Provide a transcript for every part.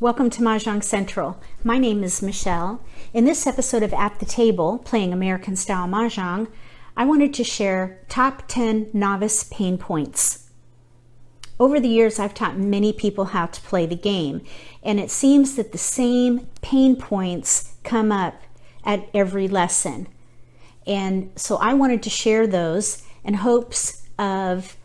Welcome to Mah Jongg Central. My name is Michele. In this episode of At the Table, playing American style Mahjong, I wanted to share top 10 novice pain points. Over the years, I've taught many people how to play the game, and it seems that the same pain points come up at every lesson. And so I wanted to share those in hopes of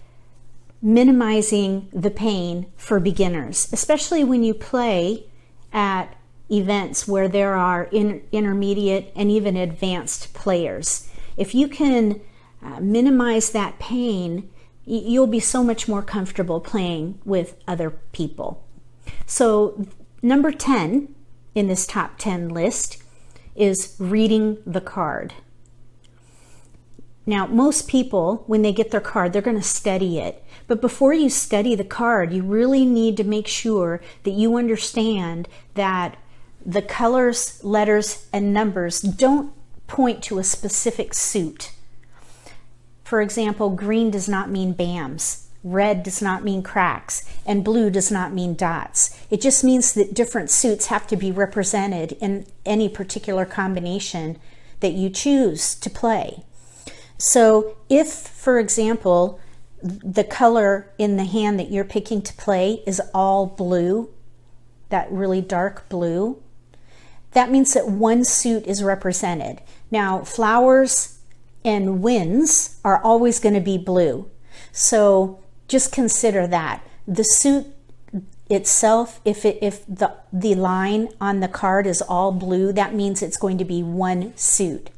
minimizing the pain for beginners, especially when you play at events where there are intermediate and even advanced players. If you can minimize that pain, you'll be so much more comfortable playing with other people. So number 10 in this top 10 list is reading the card. Now, most people, when they get their card, they're going to study it. But before you study the card, you really need to make sure that you understand that the colors, letters, and numbers don't point to a specific suit. For example, green does not mean BAMs, red does not mean cracks, and blue does not mean dots. It just means that different suits have to be represented in any particular combination that you choose to play. So if, for example, the color in the hand that you're picking to play is all blue, that really dark blue, that means that one suit is represented. Now, flowers and winds are always going to be blue. So just consider that. The suit itself, if the line on the card is all blue, that means it's going to be one suit.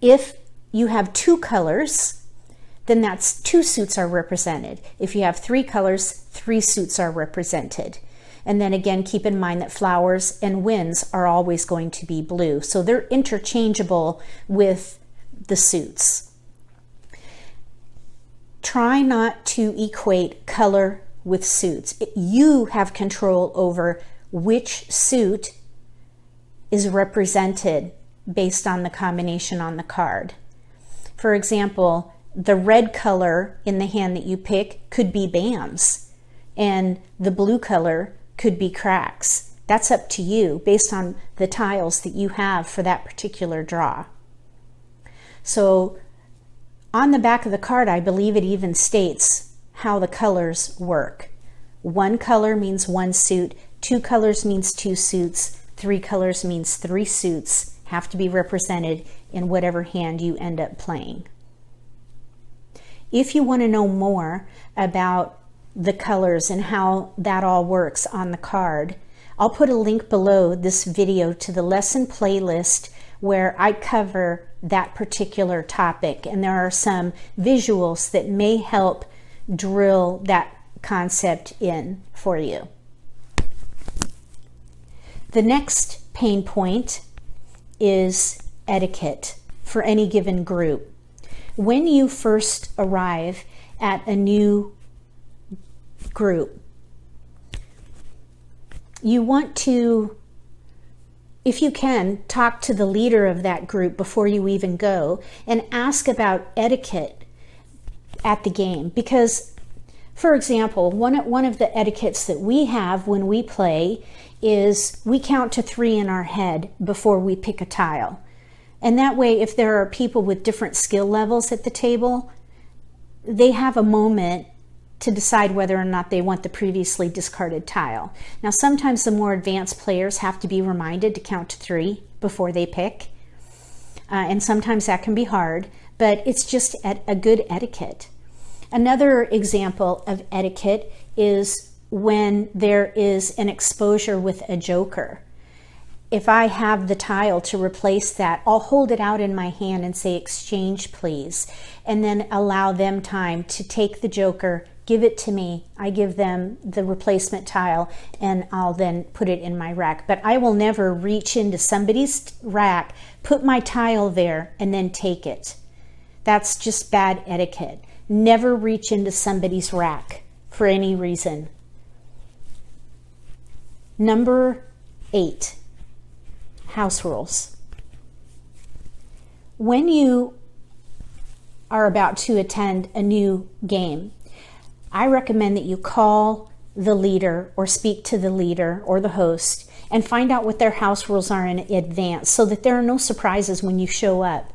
If you have two colors, then that's two suits are represented. If you have three colors, three suits are represented. And then again, keep in mind that flowers and winds are always going to be blue. So they're interchangeable with the suits. Try not to equate color with suits. You have control over which suit is represented based on the combination on the card. For example, the red color in the hand that you pick could be BAMs, and the blue color could be cracks. That's up to you based on the tiles that you have for that particular draw. So on the back of the card, I believe it even states how the colors work. One color means one suit, two colors means two suits, three colors means three suits have to be represented in whatever hand you end up playing. If you want to know more about the colors and how that all works on the card, I'll put a link below this video to the lesson playlist where I cover that particular topic, and there are some visuals that may help drill that concept in for you. The next pain point is etiquette for any given group. When you first arrive at a new group, you want to, if you can, talk to the leader of that group before you even go and ask about etiquette at the game. Because, for example, one of the etiquettes that we have when we play is we count to 3 in our head before we pick a tile. And that way, if there are people with different skill levels at the table, they have a moment to decide whether or not they want the previously discarded tile. Now, sometimes the more advanced players have to be reminded to count to 3 before they pick. And sometimes that can be hard, but it's just a good etiquette. Another example of etiquette is when there is an exposure with a joker. If I have the tile to replace that, I'll hold it out in my hand and say, exchange please, and then allow them time to take the joker, give it to me, I give them the replacement tile, and I'll then put it in my rack. But I will never reach into somebody's rack, put my tile there, and then take it. That's just bad etiquette. Never reach into somebody's rack for any reason. Number 8, house rules. When you are about to attend a new game, I recommend that you call the leader or speak to the leader or the host and find out what their house rules are in advance so that there are no surprises when you show up,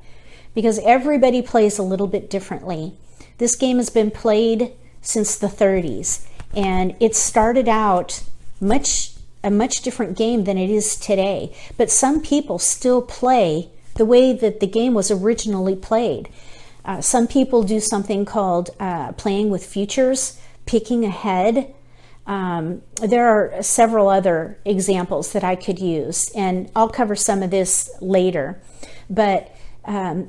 because everybody plays a little bit differently. This game has been played since the 30s, and it started out a much different game than it is today, but some people still play the way that the game was originally played. Some people do something called playing with futures, picking ahead. There are several other examples that I could use, and I'll cover some of this later. But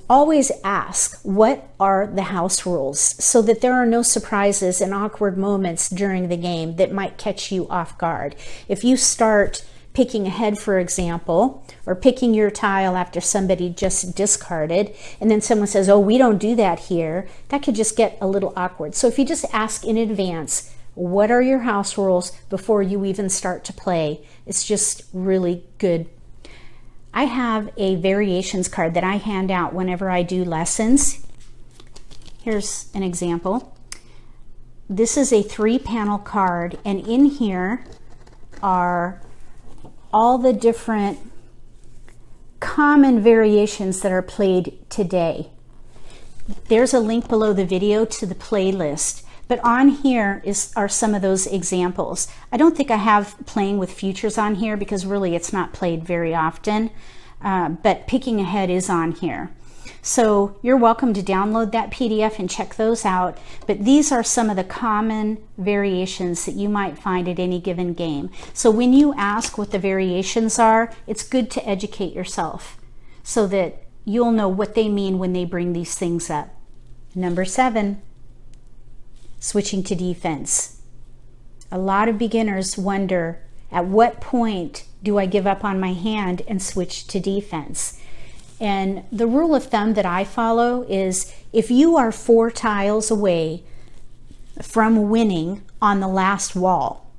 always ask, what are the house rules, so that there are no surprises and awkward moments during the game that might catch you off guard. If you start picking ahead, for example, or picking your tile after somebody just discarded, and then someone says, oh, we don't do that here, that could just get a little awkward. So if you just ask in advance, what are your house rules before you even start to play, it's just really good. I have a variations card that I hand out whenever I do lessons. Here's an example. This is a 3-panel card, and in here are all the different common variations that are played today. There's a link below the video to the playlist, but on here are some of those examples. I don't think I have playing with futures on here because really it's not played very often, but picking ahead is on here. So you're welcome to download that PDF and check those out, but these are some of the common variations that you might find at any given game. So when you ask what the variations are, it's good to educate yourself so that you'll know what they mean when they bring these things up. Number 7, switching to defense. A lot of beginners wonder, at what point do I give up on my hand and switch to defense? And the rule of thumb that I follow is, if you are 4 tiles away from winning on the last wall,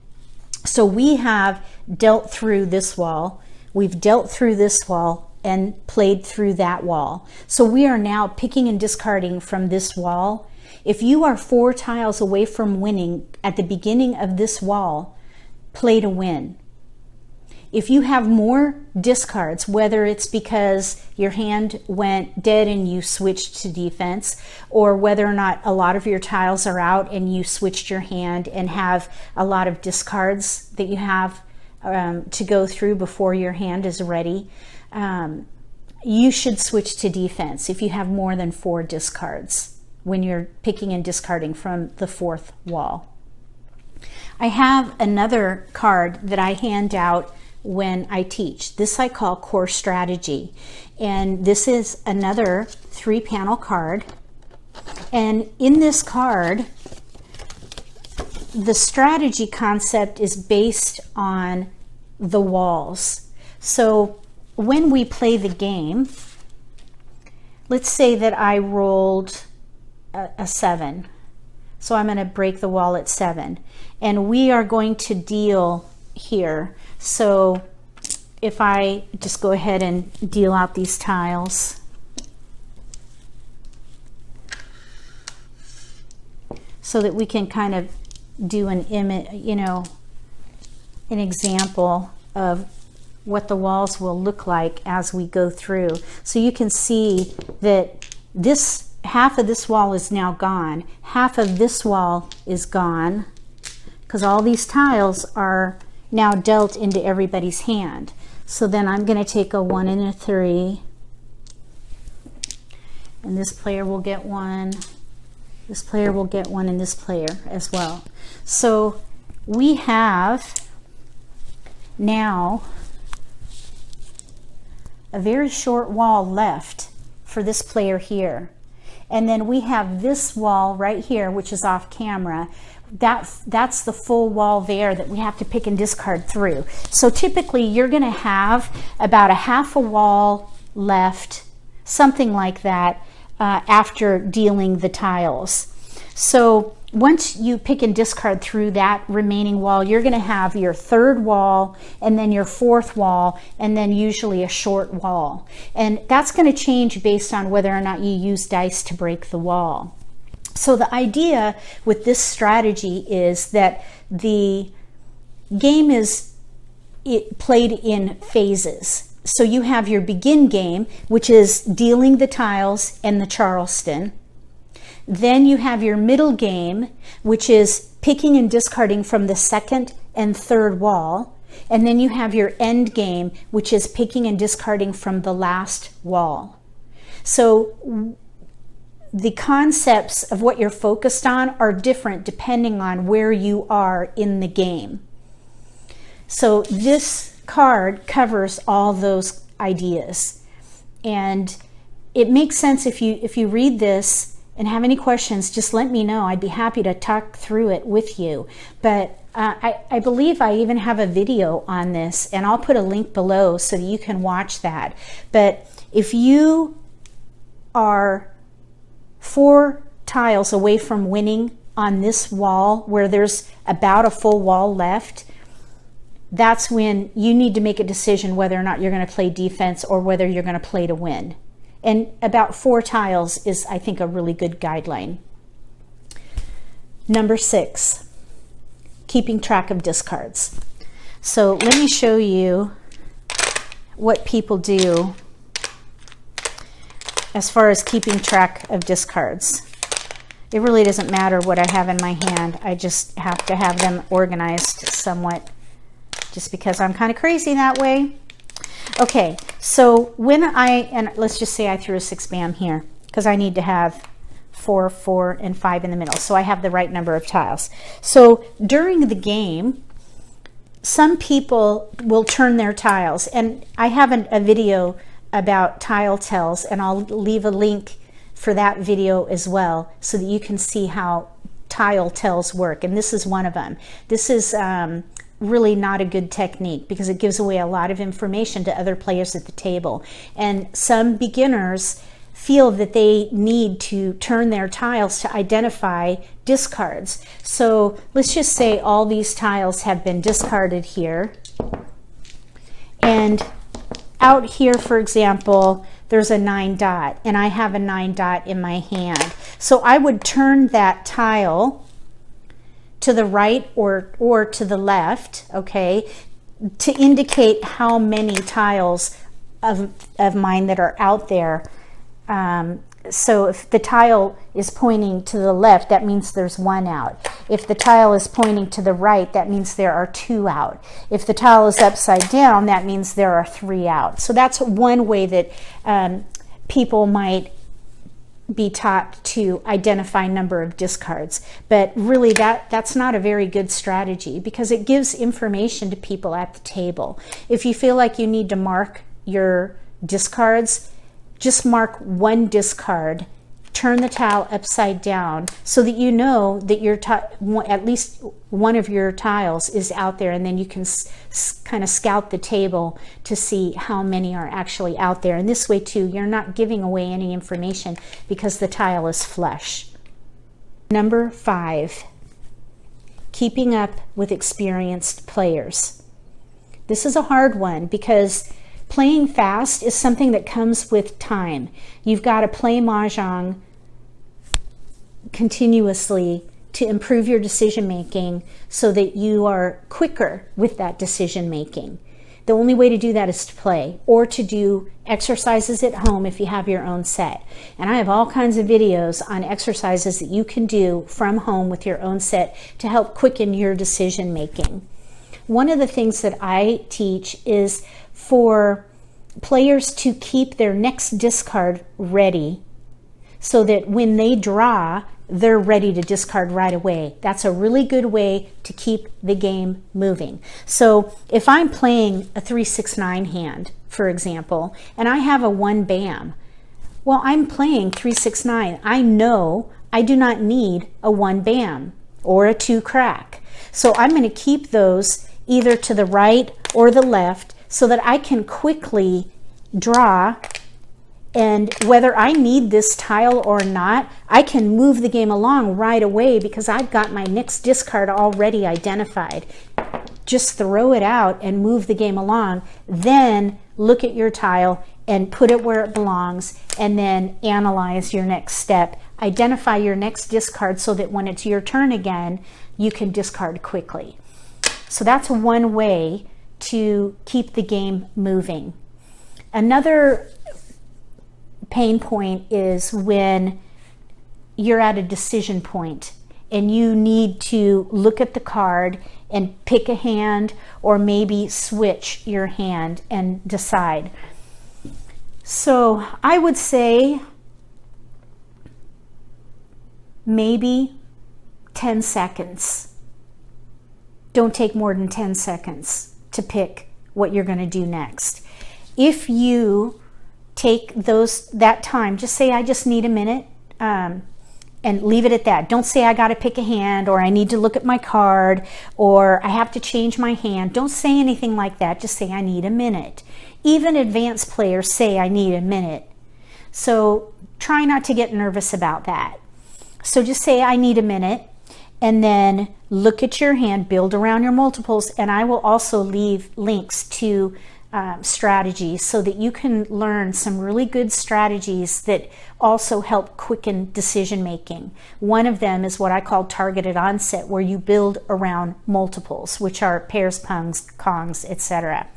so we have dealt through this wall, we've dealt through this wall and played through that wall, so we are now picking and discarding from this wall. If you are 4 tiles away from winning at the beginning of this wall, play to win. If you have more discards, whether it's because your hand went dead and you switched to defense, or whether or not a lot of your tiles are out and you switched your hand and have a lot of discards that you have to go through before your hand is ready, you should switch to defense if you have more than 4 discards when you're picking and discarding from the 4th wall. I have another card that I hand out when I teach. This I call Core Strategy, and this is another 3-panel card, and in this card the strategy concept is based on the walls. So when we play the game, let's say that I rolled a 7, so I'm going to break the wall at 7, and we are going to deal here. So if I just go ahead and deal out these tiles, so that we can kind of do an image, an example of what the walls will look like as we go through. So you can see that this half of this wall is now gone, half of this wall is gone, because all these tiles are now dealt into everybody's hand. So then I'm going to take a 1 and a 3, and this player will get 1, this player will get 1, and this player as well. So we have now a very short wall left for this player here, and then we have this wall right here, which is off camera. That's the full wall there that we have to pick and discard through. So typically you're going to have about a half a wall left, something like that, after dealing the tiles. So once you pick and discard through that remaining wall, you're going to have your 3rd wall, and then your 4th wall, and then usually a short wall. And that's going to change based on whether or not you use dice to break the wall. So the idea with this strategy is that the game is played in phases. So you have your begin game, which is dealing the tiles and the Charleston. Then you have your middle game, which is picking and discarding from the second and third wall. And then you have your end game, which is picking and discarding from the last wall. So the concepts of what you're focused on are different depending on where you are in the game. So this card covers all those ideas. And it makes sense if you read this and have any questions, just let me know. I'd be happy to talk through it with you. But I believe I even have a video on this, and I'll put a link below so that you can watch that. But if you are 4 tiles away from winning on this wall where there's about a full wall left, that's when you need to make a decision whether or not you're going to play defense or whether you're going to play to win. And about 4 tiles is, I think, a really good guideline. Number 6, keeping track of discards. So let me show you what people do as far as keeping track of discards. It really doesn't matter what I have in my hand. I just have to have them organized somewhat, just because I'm kind of crazy that way. Okay, so when and let's just say I threw a 6 bam here, because I need to have 4, 4, and 5 in the middle, so I have the right number of tiles. So during the game, some people will turn their tiles, and I have a video about tile tells, and I'll leave a link for that video as well so that you can see how tile tells work. And this is one of them. This is really not a good technique because it gives away a lot of information to other players at the table. And some beginners feel that they need to turn their tiles to identify discards. So let's just say all these tiles have been discarded here. And out here, for example, there's a 9 dot, and I have a 9 dot in my hand. So I would turn that tile to the right or to the left, okay, to indicate how many tiles of mine that are out there. So if the tile is pointing to the left, that means there's 1 out. If the tile is pointing to the right, that means there are 2 out. If the tile is upside down, that means there are 3 out. So that's one way that people might be taught to identify number of discards. But really that's not a very good strategy because it gives information to people at the table. If you feel like you need to mark your discards, just mark 1 discard, turn the tile upside down so that you know that your at least one of your tiles is out there, and then you can kind of scout the table to see how many are actually out there. And this way too, you're not giving away any information because the tile is flush. Number 5, keeping up with experienced players. This is a hard one because playing fast is something that comes with time. You've got to play Mah Jongg continuously to improve your decision making so that you are quicker with that decision making. The only way to do that is to play or to do exercises at home if you have your own set. And I have all kinds of videos on exercises that you can do from home with your own set to help quicken your decision making. One of the things that I teach is for players to keep their next discard ready so that when they draw, they're ready to discard right away. That's a really good way to keep the game moving. So if I'm playing a 3-6-9 hand, for example, and I have a 1 bam, well, I'm playing 3-6-9. I know I do not need a 1 bam or a 2 crack. So I'm going to keep those either to the right or the left so that I can quickly draw, and whether I need this tile or not, I can move the game along right away because I've got my next discard already identified. Just throw it out and move the game along, then look at your tile and put it where it belongs, and then analyze your next step identify your next discard so that when it's your turn again, you can discard quickly. So that's one way to keep the game moving. Another pain point is when you're at a decision point and you need to look at the card and pick a hand, or maybe switch your hand and decide. So I would say maybe 10 seconds. Don't take more than 10 seconds to pick what you're going to do next. If you take that time, just say, I just need a minute, and leave it at that. Don't say I got to pick a hand, or I need to look at my card, or I have to change my hand. Don't say anything like that. Just say I need a minute. Even advanced players say I need a minute. So try not to get nervous about that. So just say I need a minute, and then look at your hand, build around your multiples, and I will also leave links to strategies so that you can learn some really good strategies that also help quicken decision making. One of them is what I call targeted onset, where you build around multiples, which are pairs, pungs, kongs, etc.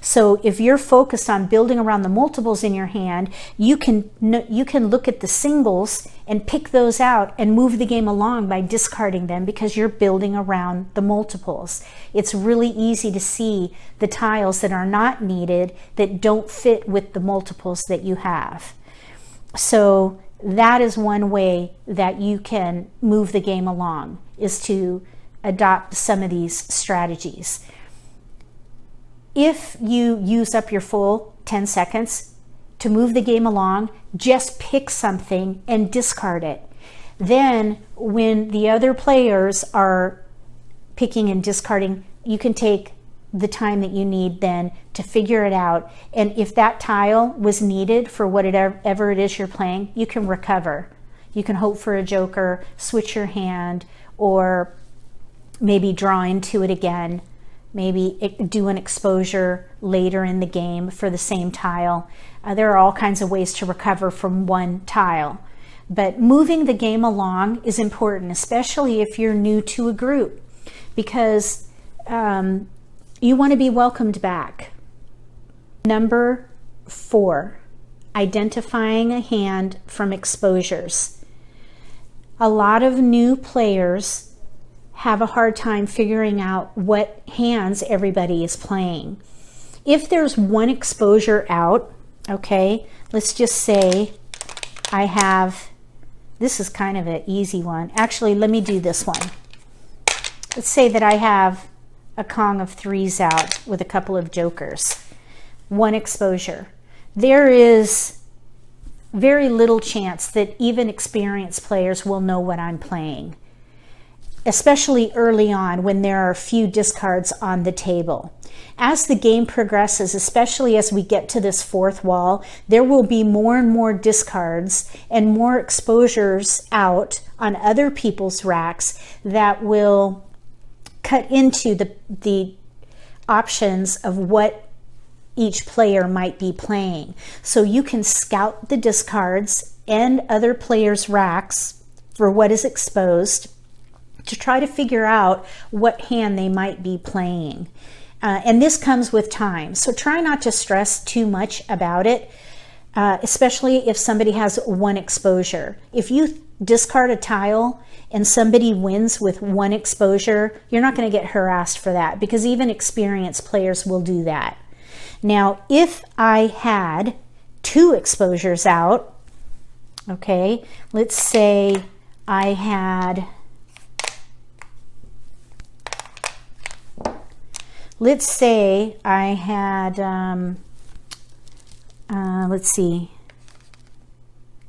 So if you're focused on building around the multiples in your hand, you can look at the singles and pick those out and move the game along by discarding them, because you're building around the multiples. It's really easy to see the tiles that are not needed, that don't fit with the multiples that you have. So that is one way that you can move the game along, is to adopt some of these strategies. If you use up your full 10 seconds to move the game along, just pick something and discard it. Then when the other players are picking and discarding, you can take the time that you need then to figure it out. And if that tile was needed for whatever it is you're playing, you can recover. You can hope for a joker, switch your hand, or maybe draw into it again. Maybe do an exposure later in the game for the same tile. There are all kinds of ways to recover from one tile. But moving the game along is important, especially if you're new to a group, because you want to be welcomed back. Number 4, identifying a hand from exposures. A lot of new players have a hard time figuring out what hands everybody is playing. If there's one exposure out, okay, let's just say I have, this is kind of an easy one. Actually, let me do this one. Let's say that I have a Kong of 3s out with a couple of jokers. One exposure. There is very little chance that even experienced players will know what I'm playing, especially early on when there are a few discards on the table. As the game progresses, especially as we get to this 4th wall, there will be more and more discards and more exposures out on other people's racks that will cut into the options of what each player might be playing. So you can scout the discards and other players' racks for what is exposed, to try to figure out what hand they might be playing. And this comes with time. So try not to stress too much about it, especially if somebody has one exposure. If you discard a tile and somebody wins with one exposure, you're not going to get harassed for that, because even experienced players will do that. Now, if I had 2 exposures out, okay, let's say I had, let's see,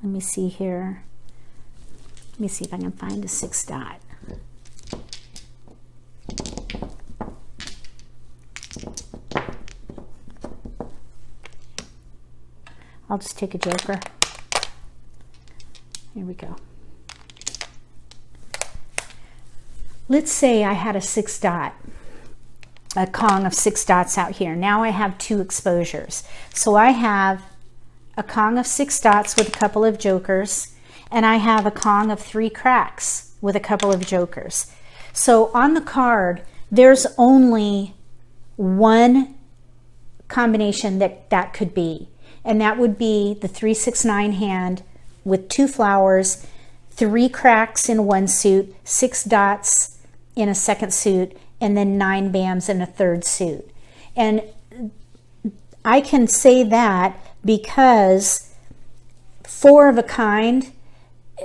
let me see here. Let me see if I can find a 6 dot. I'll just take a joker. Here we go. Let's say I had a 6 dot. A Kong of 6 dots out here. Now I have 2 exposures. So I have a Kong of 6 dots with a couple of jokers, and I have a Kong of 3 cracks with a couple of jokers. So on the card, there's only one combination that could be, and that would be the 3-6-9 hand with 2 flowers, 3 cracks in one suit, 6 dots in a second suit, and then 9 bams in a third suit. And I can say that because 4 of a kind,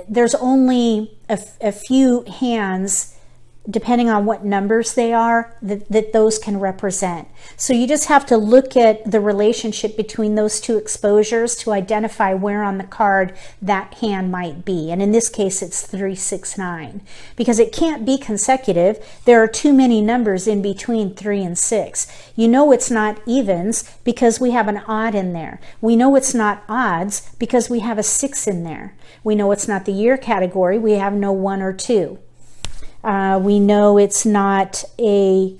there's only a few hands, depending on what numbers they are, that those can represent. So you just have to look at the relationship between those 2 exposures to identify where on the card that hand might be. And in this case, it's 3-6-9, because it can't be consecutive. There are too many numbers in between 3 and 6. You know it's not evens because we have an odd in there. We know it's not odds because we have a 6 in there. We know it's not the year category. We have no 1 or 2. We know it's not a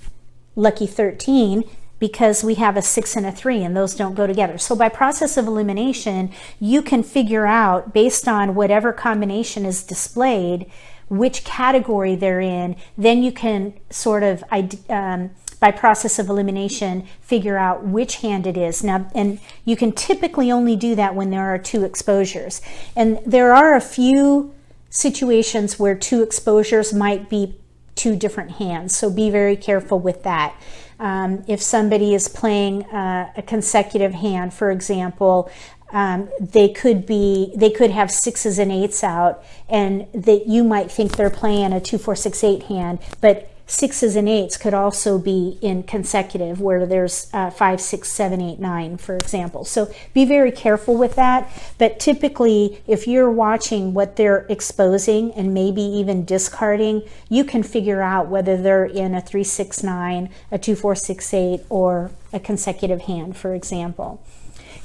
lucky 13 because we have a 6 and a 3, and those don't go together. So by process of elimination, you can figure out, based on whatever combination is displayed, which category they're in. Then you can sort of, by process of elimination, figure out which hand it is. Now, and you can typically only do that when there are 2 exposures. And there are a few situations where 2 exposures might be 2 different hands, so be very careful with that. If somebody is playing a consecutive hand, for example, they could have 6s and 8s out, and that you might think they're playing a 2-4-6-8 hand, but 6s and 8s could also be in consecutive, where there's 5, 6, 7, 8, 9, for example. So be very careful with that. But typically, if you're watching what they're exposing and maybe even discarding, you can figure out whether they're in a 3-6-9, a 2-4-6-8, or a consecutive hand, for example.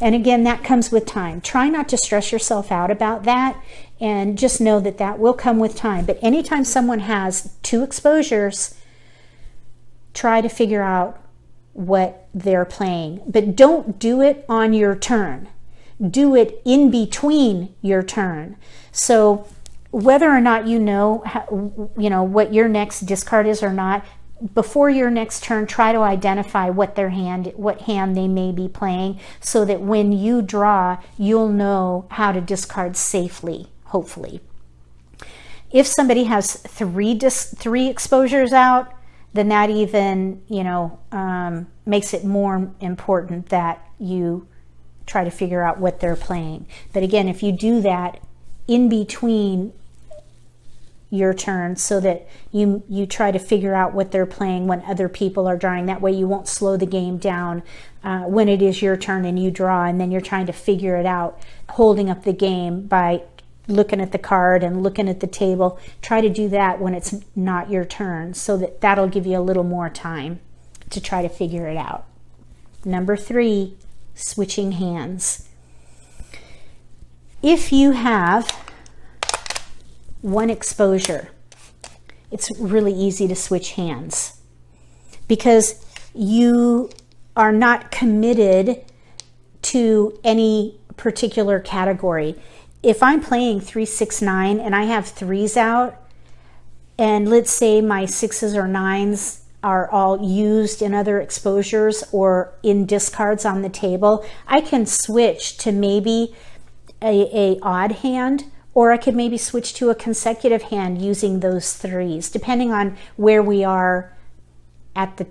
And again, that comes with time. Try not to stress yourself out about that, and just know that that will come with time. But anytime someone has 2 exposures, try to figure out what they're playing. But don't do it on your turn. Do it in between your turn. So whether or not you know what your next discard is or not, before your next turn, try to identify what hand they may be playing, so that when you draw, you'll know how to discard safely, hopefully. If somebody has 3 exposures out, then that even makes it more important that you try to figure out what they're playing. But again, if you do that in between your turn, so that you try to figure out what they're playing when other people are drawing. That way you won't slow the game down when it is your turn and you draw, and then you're trying to figure it out, holding up the game by looking at the card and looking at the table. Try to do that when it's not your turn, so that'll give you a little more time to try to figure it out. Number 3, switching hands. If you have 1 exposure, it's really easy to switch hands because you are not committed to any particular category. If I'm playing 3-6-9 and I have 3s out, and let's say my 6s or 9s are all used in other exposures or in discards on the table, I can switch to maybe a odd hand, or I could maybe switch to a consecutive hand using those 3s, depending on where we are at the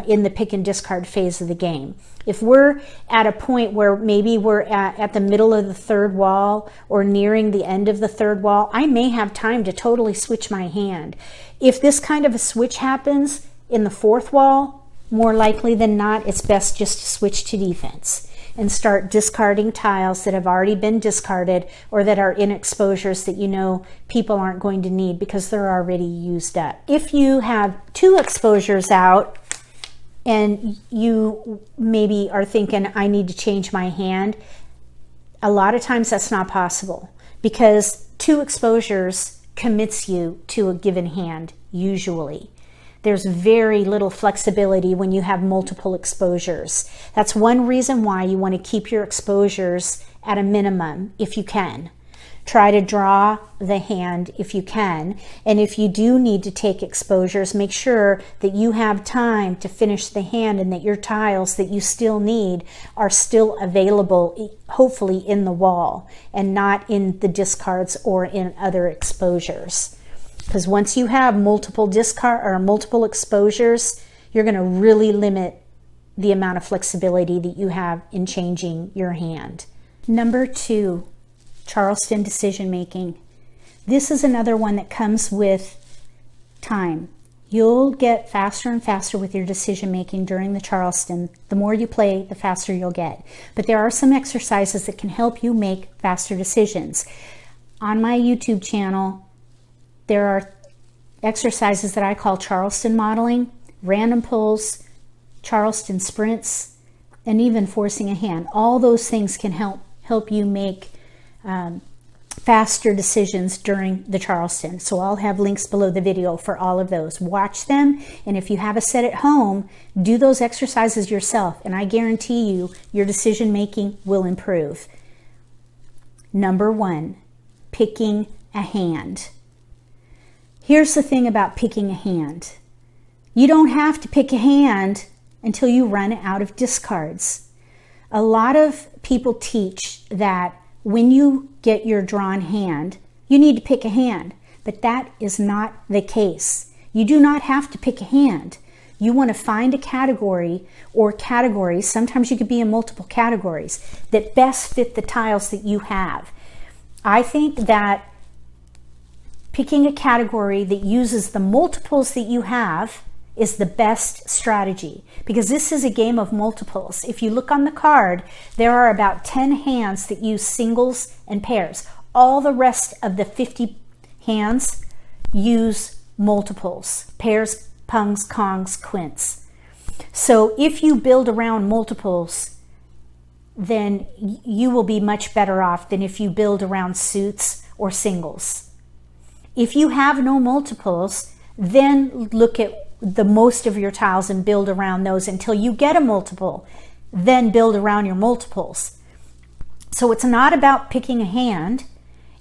in the pick and discard phase of the game. If we're at a point where maybe we're at the middle of the 3rd wall or nearing the end of the 3rd wall, I may have time to totally switch my hand. If this kind of a switch happens in the 4th wall, more likely than not, it's best just to switch to defense and start discarding tiles that have already been discarded or that are in exposures that you know people aren't going to need because they're already used up. If you have 2 exposures out and you maybe are thinking, I need to change my hand, a lot of times that's not possible because 2 exposures commits you to a given hand usually. There's very little flexibility when you have multiple exposures. That's one reason why you want to keep your exposures at a minimum if you can. Try to draw the hand if you can. And if you do need to take exposures, make sure that you have time to finish the hand and that your tiles that you still need are still available, hopefully in the wall and not in the discards or in other exposures. Because once you have multiple exposures, you're going to really limit the amount of flexibility that you have in changing your hand. Number 2, Charleston decision making. This is another one that comes with time. You'll get faster and faster with your decision making during the Charleston. The more you play, the faster you'll get. But there are some exercises that can help you make faster decisions. On my YouTube channel, there are exercises that I call Charleston modeling, random pulls, Charleston sprints, and even forcing a hand. All those things can help you make faster decisions during the Charleston. So I'll have links below the video for all of those. Watch them, and if you have a set at home, do those exercises yourself, and I guarantee you your decision making will improve. Number 1, picking a hand. Here's the thing about picking a hand. You don't have to pick a hand until you run out of discards. A lot of people teach that when you get your drawn hand, you need to pick a hand, but that is not the case. You do not have to pick a hand. You want to find a category or categories, sometimes you could be in multiple categories, that best fit the tiles that you have. I think that picking a category that uses the multiples that you have is the best strategy, because this is a game of multiples. If you look on the card, there are about 10 hands that use singles and pairs. All the rest of the 50 hands use multiples, pairs, pungs, kongs, quints. So if you build around multiples, then you will be much better off than if you build around suits or singles. If you have no multiples, then look at the most of your tiles and build around those until you get a multiple. Then build around your multiples. So it's not about picking a hand,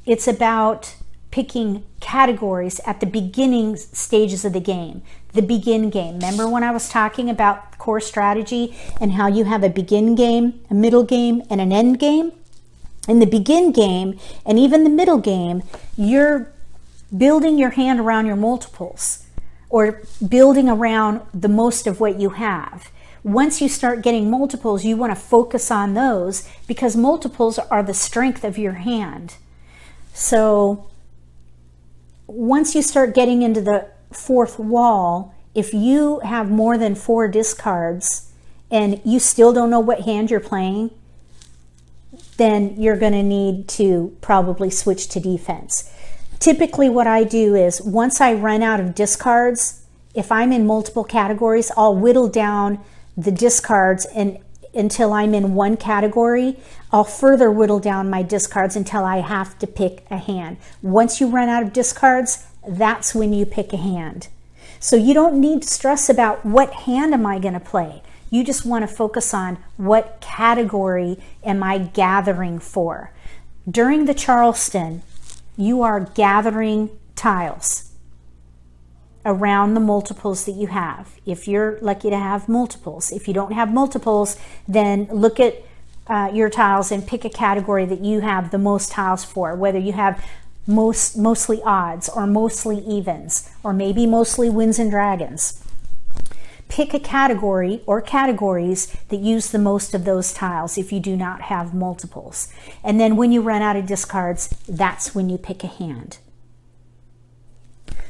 it's about picking categories at the beginning stages of the game, the begin game. Remember when I was talking about core strategy and how you have a begin game, a middle game, and an end game? In the begin game and even the middle game, you're building your hand around your multiples or building around the most of what you have. Once you start getting multiples, you want to focus on those because multiples are the strength of your hand. So once you start getting into the fourth wall, if you have more than 4 discards and you still don't know what hand you're playing, then you're going to need to probably switch to defense. Typically what I do is once I run out of discards, if I'm in multiple categories, I'll whittle down the discards until I'm in one category. I'll further whittle down my discards until I have to pick a hand. Once you run out of discards, that's when you pick a hand. So you don't need to stress about what hand am I going to play. You just want to focus on what category am I gathering for. During the Charleston, you are gathering tiles around the multiples that you have. If you're lucky to have multiples. If you don't have multiples, then look at your tiles and pick a category that you have the most tiles for, whether you have mostly odds or mostly evens or maybe mostly wins and dragons. Pick a category or categories that use the most of those tiles if you do not have multiples. And then when you run out of discards, that's when you pick a hand.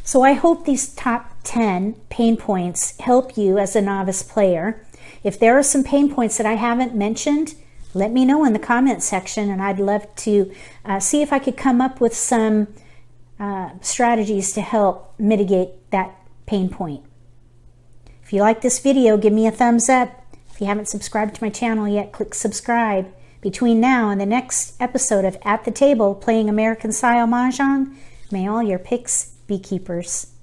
So I hope these top 10 pain points help you as a novice player. If there are some pain points that I haven't mentioned, let me know in the comment section, and I'd love to see if I could come up with some strategies to help mitigate that pain point. If you like this video, give me a thumbs up. If you haven't subscribed to my channel yet, click subscribe. Between now and the next episode of At the Table, playing American Style Mah Jongg, may all your picks be keepers.